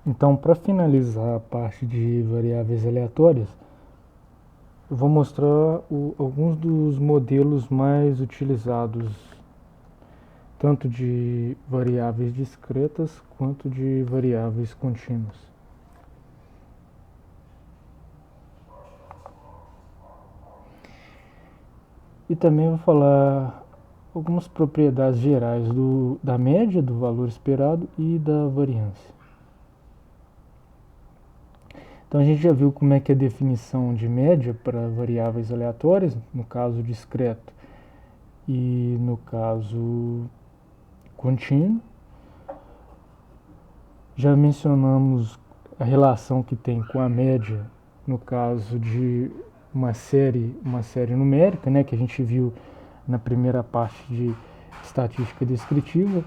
Então, para finalizar a parte de variáveis aleatórias, eu vou mostrar alguns dos modelos mais utilizados, tanto de variáveis discretas quanto de variáveis contínuas. E também vou falar algumas propriedades gerais da média, do valor esperado e da variância. Então a gente já viu como é que é a definição de média para variáveis aleatórias, no caso discreto e no caso contínuo. Já mencionamos a relação que tem com a média no caso de uma série numérica, né, que a gente viu na primeira parte de estatística descritiva.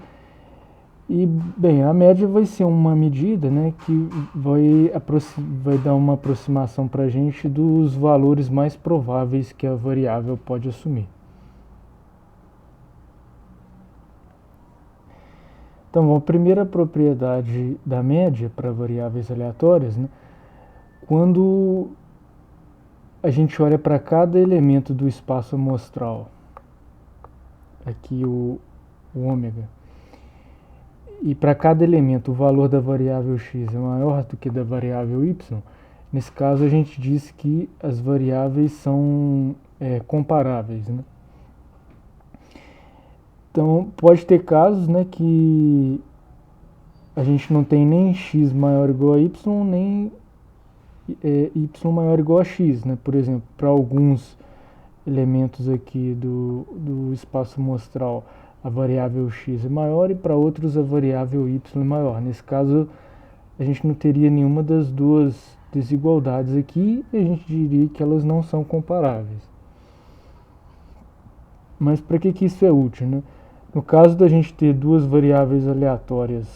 E, bem, a média vai ser uma medida, né, que vai dar uma aproximação para a gente dos valores mais prováveis que a variável pode assumir. Então, a primeira propriedade da média para variáveis aleatórias, né, quando a gente olha para cada elemento do espaço amostral, aqui o ômega, e para cada elemento o valor da variável x é maior do que da variável y, nesse caso a gente diz que as variáveis são comparáveis, né? Então pode ter casos, né, que a gente não tem nem x maior ou igual a y, nem y maior ou igual a x, né? Por exemplo, para alguns elementos aqui do espaço amostral a variável x é maior e para outros a variável y é maior. Nesse caso a gente não teria nenhuma das duas desigualdades aqui e a gente diria que elas não são comparáveis. Mas para que isso é útil, né? No caso da gente ter duas variáveis aleatórias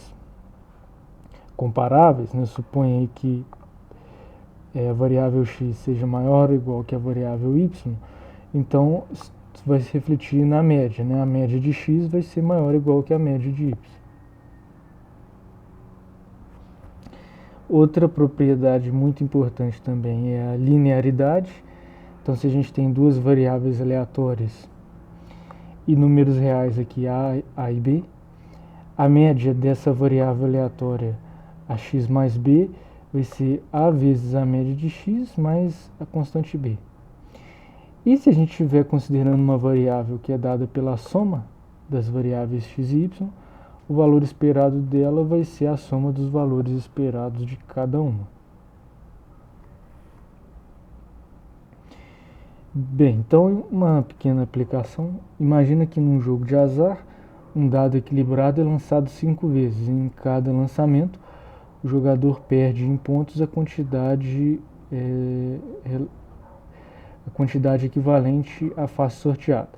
comparáveis, né, suponha aí que a variável x seja maior ou igual que a variável y, então vai se refletir na média, né? A média de x vai ser maior ou igual que a média de y. Outra propriedade muito importante também é a linearidade. Então, se a gente tem duas variáveis aleatórias e números reais aqui a e b, a média dessa variável aleatória, a x mais b, vai ser a vezes a média de x mais a constante b. E se a gente estiver considerando uma variável que é dada pela soma das variáveis x e y, o valor esperado dela vai ser a soma dos valores esperados de cada uma. Bem, então uma pequena aplicação. Imagina que num jogo de azar, um dado equilibrado é lançado 5 vezes. Em cada lançamento, o jogador perde em pontos a quantidade equivalente à face sorteada.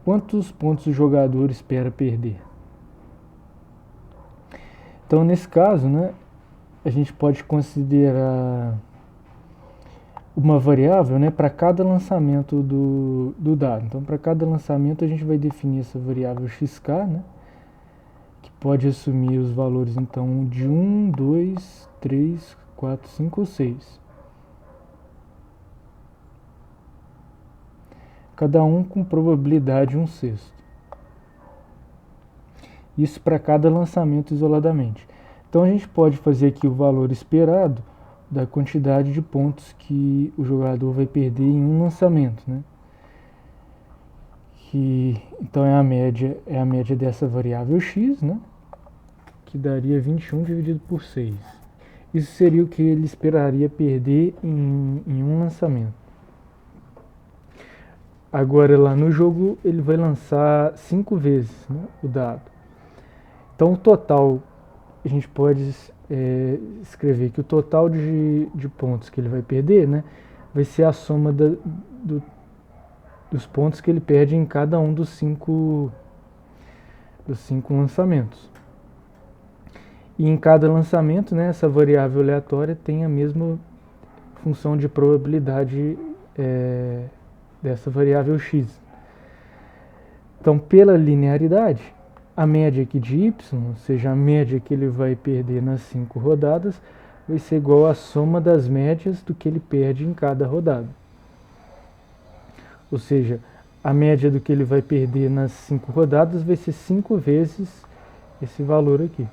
Quantos pontos o jogador espera perder? Então, nesse caso, né, a gente pode considerar uma variável, né, para cada lançamento do dado. Então, para cada lançamento, a gente vai definir essa variável xk, né, que pode assumir os valores então de 1, 2, 3, 4, 5 ou 6. Cada um com probabilidade 1/6. Isso para cada lançamento isoladamente. Então a gente pode fazer aqui o valor esperado da quantidade de pontos que o jogador vai perder em um lançamento, né? Então é a média dessa variável x, né? Que daria 21 dividido por 6. Isso seria o que ele esperaria perder em um lançamento. Agora lá no jogo ele vai lançar 5 vezes, né, o dado. Então o total, a gente pode escrever que o total de pontos que ele vai perder, né, vai ser a soma dos pontos que ele perde em cada um dos cinco lançamentos. E em cada lançamento, né, essa variável aleatória tem a mesma função de probabilidade dessa variável x. Então, pela linearidade, a média aqui de y, ou seja, a média que ele vai perder nas 5 rodadas, vai ser igual à soma das médias do que ele perde em cada rodada. Ou seja, a média do que ele vai perder nas 5 rodadas vai ser 5 vezes esse valor aqui.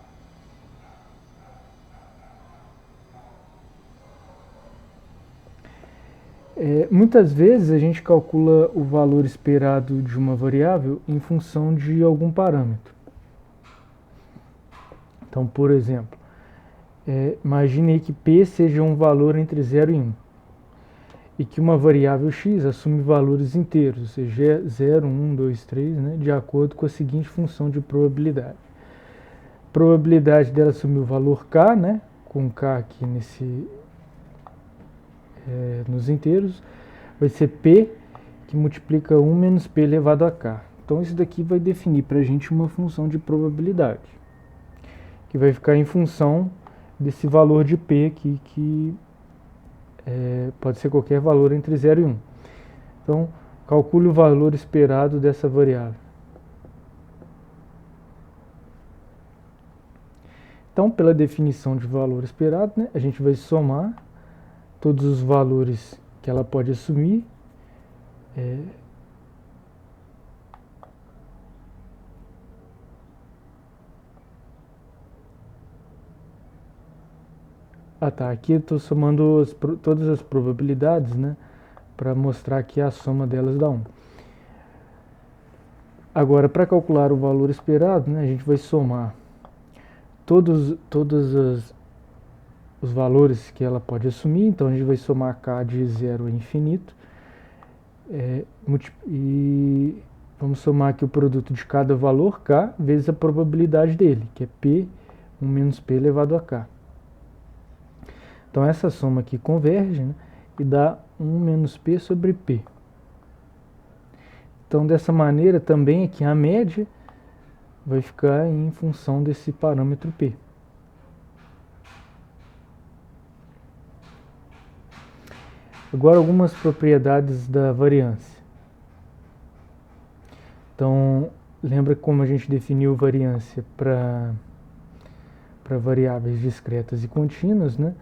Muitas vezes a gente calcula o valor esperado de uma variável em função de algum parâmetro. Então, por exemplo, imagine que P seja um valor entre 0 e 1 e que uma variável x assume valores inteiros, ou seja, 0, 1, 2, 3, né, de acordo com a seguinte função de probabilidade. A probabilidade dela assumir o valor k, né, com k aqui nos inteiros, vai ser P, que multiplica 1 menos P elevado a k. Então isso daqui vai definir para a gente uma função de probabilidade, que vai ficar em função desse valor de P aqui, que pode ser qualquer valor entre 0 e 1. Então, calcule o valor esperado dessa variável. Então, pela definição de valor esperado, né, a gente vai somar todos os valores que ela pode assumir. Aqui eu estou somando todas as probabilidades, né, para mostrar que a soma delas dá 1. Agora, para calcular o valor esperado, né, a gente vai somar todos os valores que ela pode assumir. Então a gente vai somar k de 0 a infinito, e vamos somar aqui o produto de cada valor k vezes a probabilidade dele, que é P, 1 menos P elevado a k. Então essa soma aqui converge, né, e dá 1 menos P sobre P. Então dessa maneira também aqui a média vai ficar em função desse parâmetro P. Agora algumas propriedades da variância. Então, lembra como a gente definiu variância para variáveis discretas e contínuas, né?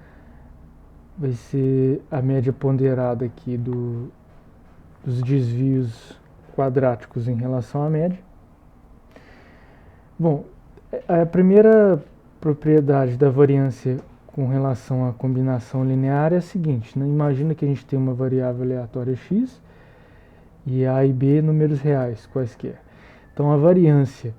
Vai ser a média ponderada aqui dos desvios quadráticos em relação à média. Bom, a primeira propriedade da variância com relação à combinação linear é a seguinte, né? Imagina que a gente tem uma variável aleatória x e a e b números reais, quaisquer. Então a variância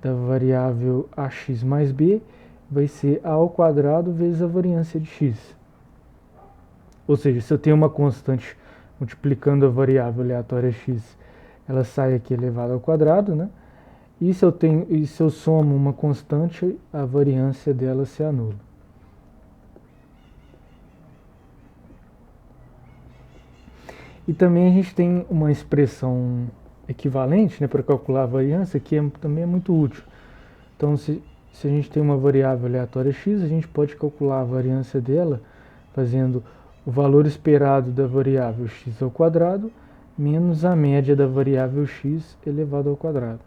da variável ax mais b vai ser a ao quadrado vezes a variância de x. Ou seja, se eu tenho uma constante multiplicando a variável aleatória x, ela sai aqui elevada ao quadrado, né? E se eu somo uma constante, a variância dela se anula. E também a gente tem uma expressão equivalente, né, para calcular a variância, que também é muito útil. Então, se a gente tem uma variável aleatória x, a gente pode calcular a variância dela fazendo o valor esperado da variável x ao quadrado menos a média da variável x elevado ao quadrado.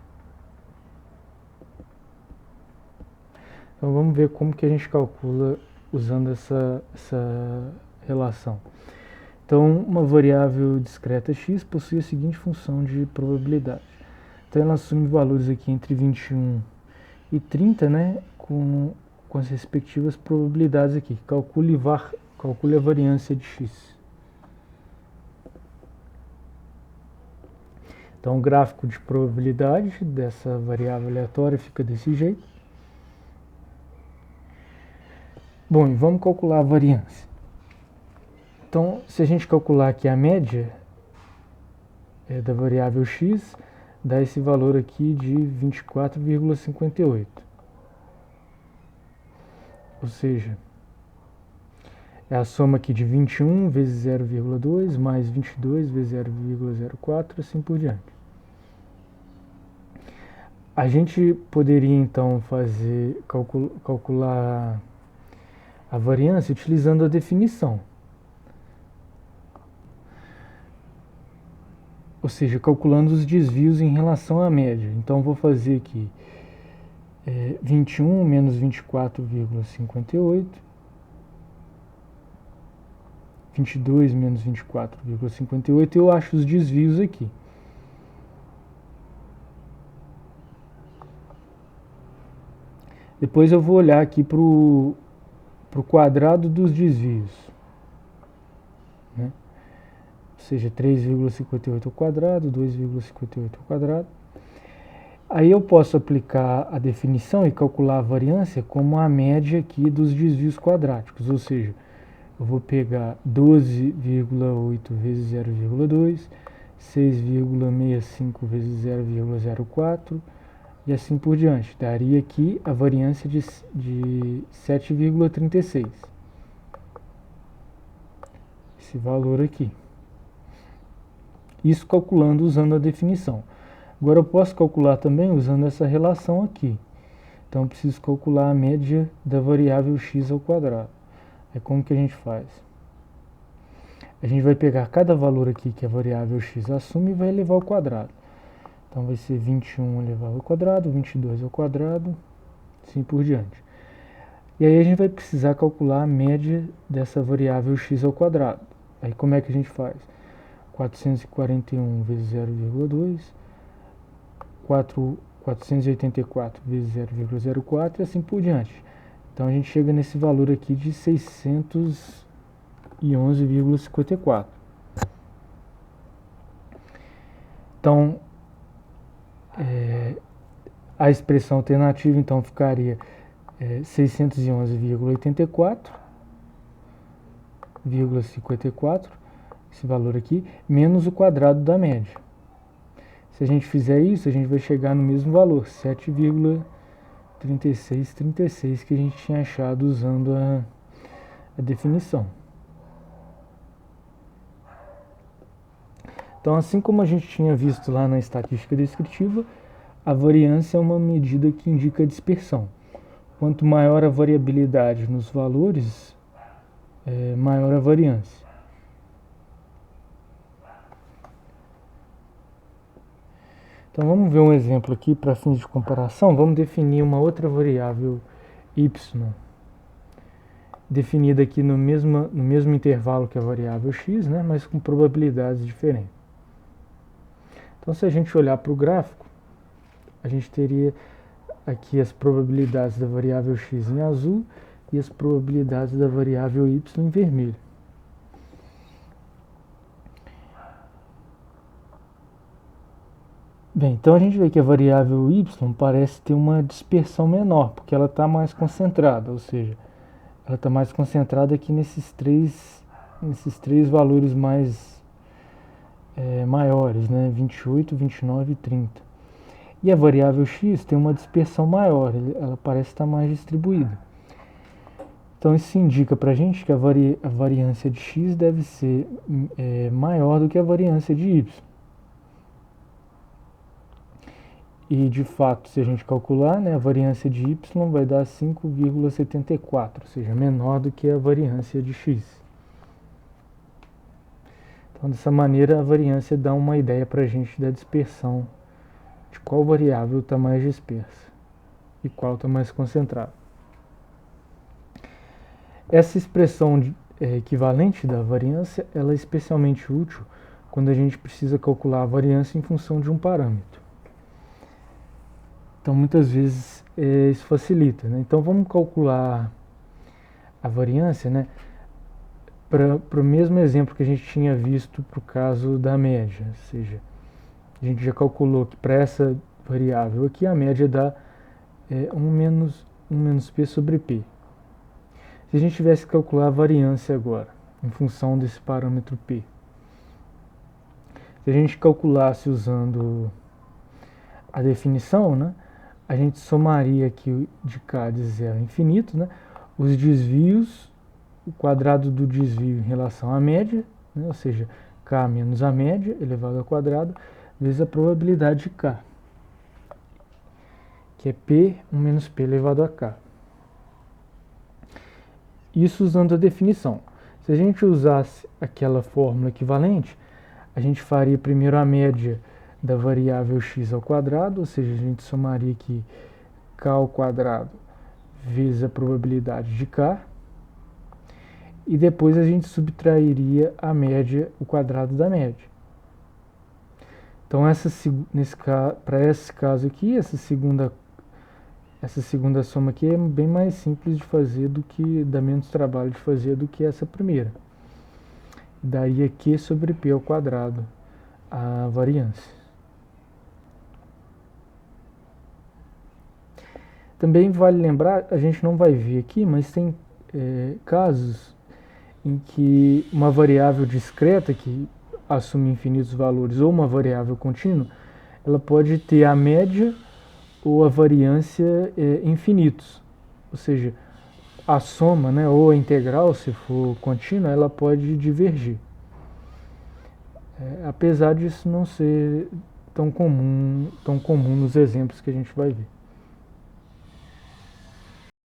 Então vamos ver como que a gente calcula usando essa relação. Então, uma variável discreta x possui a seguinte função de probabilidade. Então ela assume valores aqui entre 21 e 30, né, com as respectivas probabilidades aqui. Calcule a variância de x. Então o gráfico de probabilidade dessa variável aleatória fica desse jeito. Bom, e vamos calcular a variância. Então, se a gente calcular aqui a média da variável x, dá esse valor aqui de 24,58. Ou seja, é a soma aqui de 21 vezes 0,2 mais 22 vezes 0,04, assim por diante. A gente poderia então calcular a variância utilizando a definição. Ou seja, calculando os desvios em relação à média. Então vou fazer aqui 21 menos 24,58, 22 menos 24,58, eu acho os desvios aqui. Depois eu vou olhar aqui para o quadrado dos desvios, né? Ou seja, 3,58 ao quadrado, 2,58 ao quadrado. Aí eu posso aplicar a definição e calcular a variância como a média aqui dos desvios quadráticos, ou seja, eu vou pegar 12,8 vezes 0,2, 6,65 vezes 0,04 e assim por diante. Daria aqui a variância de 7,36. Esse valor aqui. Isso calculando usando a definição. Agora eu posso calcular também usando essa relação aqui. Então eu preciso calcular a média da variável x ao quadrado. É como que a gente faz? A gente vai pegar cada valor aqui que a variável x assume e vai elevar ao quadrado. Então vai ser 21 elevado ao quadrado, 22 ao quadrado, assim por diante. E aí a gente vai precisar calcular a média dessa variável x ao quadrado. Aí como é que a gente faz? 441 vezes 0,2, 484 vezes 0,04 e assim por diante. Então a gente chega nesse valor aqui de 611,54. Então, a expressão alternativa então ficaria 611,54, esse valor aqui, menos o quadrado da média. Se a gente fizer isso, a gente vai chegar no mesmo valor, 7,3636 que a gente tinha achado usando a definição. Então, assim como a gente tinha visto lá na estatística descritiva, a variância é uma medida que indica a dispersão. Quanto maior a variabilidade nos valores, maior a variância. Então vamos ver um exemplo aqui para fins de comparação. Vamos definir uma outra variável y, definida aqui no mesmo intervalo que a variável x, né, mas com probabilidades diferentes. Então se a gente olhar para o gráfico, a gente teria aqui as probabilidades da variável x em azul e as probabilidades da variável y em vermelho. Bem, então a gente vê que a variável y parece ter uma dispersão menor, porque ela está mais concentrada, ou seja, ela está mais concentrada aqui nesses três valores mais maiores, né? 28, 29 e 30. E a variável x tem uma dispersão maior, ela parece estar mais distribuída. Então isso indica para a gente que a variância de x deve ser maior do que a variância de y. E de fato, se a gente calcular, né, a variância de y vai dar 5,74, ou seja, menor do que a variância de x. Então dessa maneira a variância dá uma ideia para a gente da dispersão, de qual variável está mais dispersa e qual está mais concentrada. Essa expressão equivalente da variância ela é especialmente útil quando a gente precisa calcular a variância em função de um parâmetro. Então muitas vezes isso facilita, né? Então vamos calcular a variância, né, para o mesmo exemplo que a gente tinha visto para o caso da média, ou seja, a gente já calculou que para essa variável aqui a média dá 1 menos P sobre P. Se a gente tivesse que calcular a variância agora, em função desse parâmetro P, se a gente calculasse usando a definição, né, a gente somaria aqui de k de 0 a infinito, né, os desvios, o quadrado do desvio em relação à média, né, ou seja, k menos a média elevado ao quadrado, vezes a probabilidade de k, que é P 1 menos P elevado a k. Isso usando a definição. Se a gente usasse aquela fórmula equivalente, a gente faria primeiro a média da variável x ao quadrado, ou seja, a gente somaria aqui k ao quadrado vezes a probabilidade de k, e depois a gente subtrairia a média, o quadrado da média. Então, para esse caso aqui, essa segunda soma aqui é bem mais simples de fazer dá menos trabalho de fazer do que essa primeira. Daria Q sobre P ao quadrado, a variância. Também vale lembrar, a gente não vai ver aqui, mas tem casos em que uma variável discreta, que assume infinitos valores, ou uma variável contínua, ela pode ter a média ou a variância infinitos. Ou seja, a soma, né, ou a integral, se for contínua, ela pode divergir. Apesar disso não ser tão comum nos exemplos que a gente vai ver.